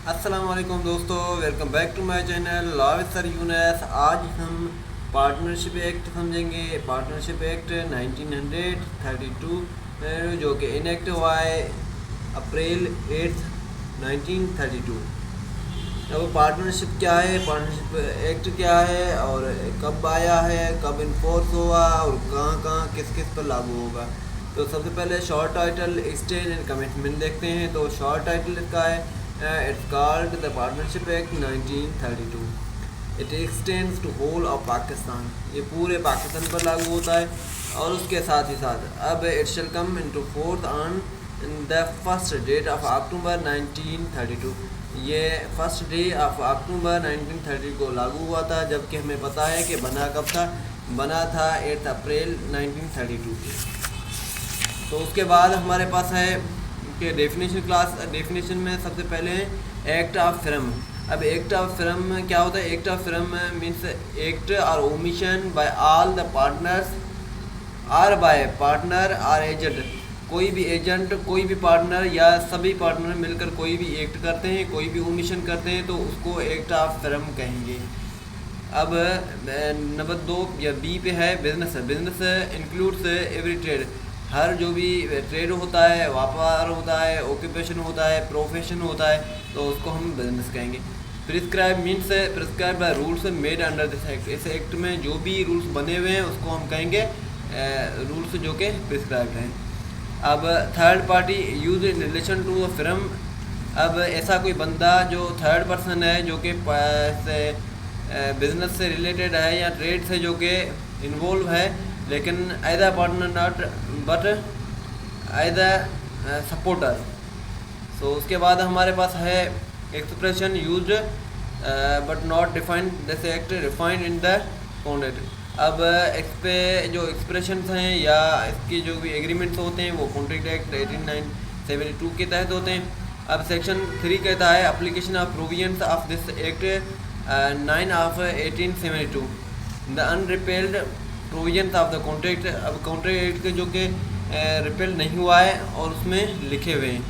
अस्सलाम वालेकुम दोस्तों, welcome back to my channel law with sir Yunus. आज हम पार्टनरशिप एक्ट समझेंगे। पार्टनरशिप एक्ट 1932 जो कि इनेक्ट हुआ है अप्रैल 8 1932। अब पार्टनरशिप क्या है, पार्टनरशिप एक्ट क्या है और कब आया है, कब इन्फोर्स हुआ और कहाँ कहाँ किस किस पर लागू होगा। तो सबसे पहले short title, extend and commitment देखते हैं। तो शॉर्ट टाइटल इसका है it's called the partnership act 1932। It extends to whole of Pakistan, ये पूरे पाकिस्तान पर लागू होता है। और उसके साथ ही साथ अब it shall come into force on the first date of October 1932। ये फर्स्ट डे ऑफ अक्टूबर 1930 को लागू हुआ था, जबकि हमें पता है कि बना कब था, बना था 8 अप्रैल 1932। तो उसके बाद हमारे पास है कि डेफिनेशन क्लास। डेफिनेशन में सबसे पहले है एक्ट ऑफ फिल्म। अब एक्ट ऑफ फिल्म क्या होता है? Act of firm means act और omission by all the partners और बाय पार्टनर और एजेंट। कोई भी एजेंट, कोई भी पार्टनर या सभी पार्टनर मिलकर कोई भी एक्ट करते हैं, कोई भी ओमिशन करते हैं, तो उसको एक्ट ऑफ फिल्म कहेंगे। अब नंबर 2 या बी पे है business. Business includes every trade, हर जो भी ट्रेड होता है, व्यापार होता है, ऑक्यूपेशन होता है, प्रोफेशन होता है, तो उसको हम बिजनेस कहेंगे। Prescribe means prescribe by rules made under this act. इस एक्ट में जो भी रूल्स बने हुए हैं उसको हम कहेंगे रूल्स जो कि प्रिस्क्राइब्ड हैं। अब third party use in relation to a film. अब ऐसा कोई बंदा जो थर्ड पर्सन है जो कि बिजनेस से रिलेटेड है या ट्रेड से जो कि इन्वॉल्व है, लेकिन as a partner not but as a supporter. So उसके बाद हमारे पास है expression use but not defined this act defined in the contract. अब इस पे जो एक्सप्रेशंस हैं या इसकी जो भी एग्रीमेंट्स होते हैं वो कॉन्ट्रैक्ट एक्ट 1872 के तहत होते हैं। अब सेक्शन 3 कहता है application of provisions of this act 9 of 1872 the unrepealed provisions of the contract. अब कॉन्ट्रैक्ट जो कि रिपेल नहीं हुआ है और उसमें लिखे हुए हैं।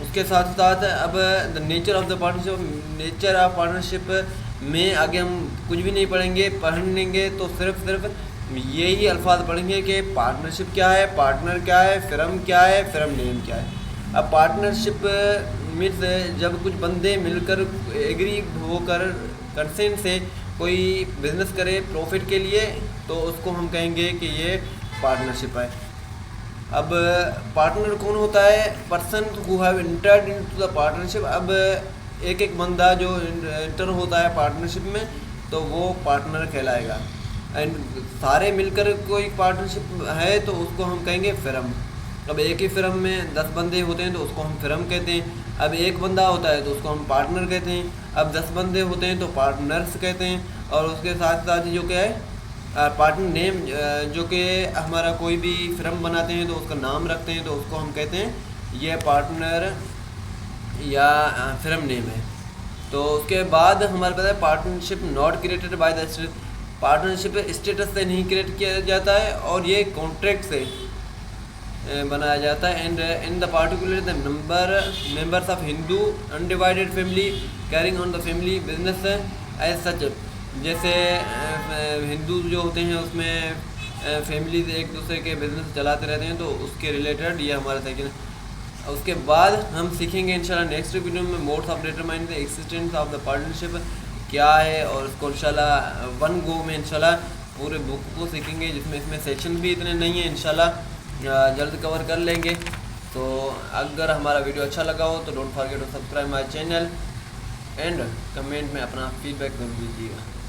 उसके साथ साथ अब the nature of the partnership. Nature of partnership में आगे हम कुछ भी नहीं पढ़ेंगे तो सिर्फ यही अल्फाज पढ़ेंगे कि पार्टनरशिप क्या है, पार्टनर क्या है, फिल्म क्या है, फिल्म नेम क्या है। अब पार्टनरशिप मीन्स जब कुछ बंदे मिलकर एग्री होकर कंसेंट से कोई बिजनेस करे प्रॉफिट के लिए, तो उसको हम कहेंगे कि ये पार्टनरशिप है। अब पार्टनर कौन होता है? Person who have entered into the partnership. अब एक एक बंदा जो इंटर होता है पार्टनरशिप में, तो वो पार्टनर कहलाएगा। एंड सारे मिलकर कोई पार्टनरशिप है तो उसको हम कहेंगे फिल्म। अब एक ही फिल्म में 10 बंदे होते हैं तो उसको हम फिल्म कहते हैं। अब एक बंदा होता है तो उसको हम पार्टनर कहते हैं। अब 10 बंदे होते हैं तो पार्टनर्स कहते हैं। और उसके साथ साथ जो क्या है पार्टनर नेम, जो कि हमारा कोई भी फिल्म बनाते हैं तो उसका नाम रखते हैं, तो उसको हम कहते हैं ये पार्टनर या फिल्म नेम है। तो उसके बाद हमारे पास है partnership not created by the state. Partnership status से नहीं क्रिएट किया जाता है और ये कॉन्ट्रैक्ट से बनाया जाता है। And in the particular the members of Hindu undivided family carrying on the family business as such. जैसे हिंदू जो होते हैं उसमें फैमिलीज एक दूसरे के बिजनेस चलाते रहते हैं, तो उसके रिलेटेड ये हमारा सेक्शन। उसके बाद हम सीखेंगे इंशाल्लाह नेक्स्ट वीडियो में modes of determine the existence of the partnership क्या है, और उसको इंशाल्लाह वन गो में इंशाल्लाह पूरे बुक को सीखेंगे, जिसमें इसमें सेक्शन भी इतने नहीं हैं, इंशाल्लाह जल्द कवर कर लेंगे। तो अगर हमारा वीडियो अच्छा लगा हो तो don't forget to subscribe my channel and comment में अपना फीडबैक जरूर दीजिएगा।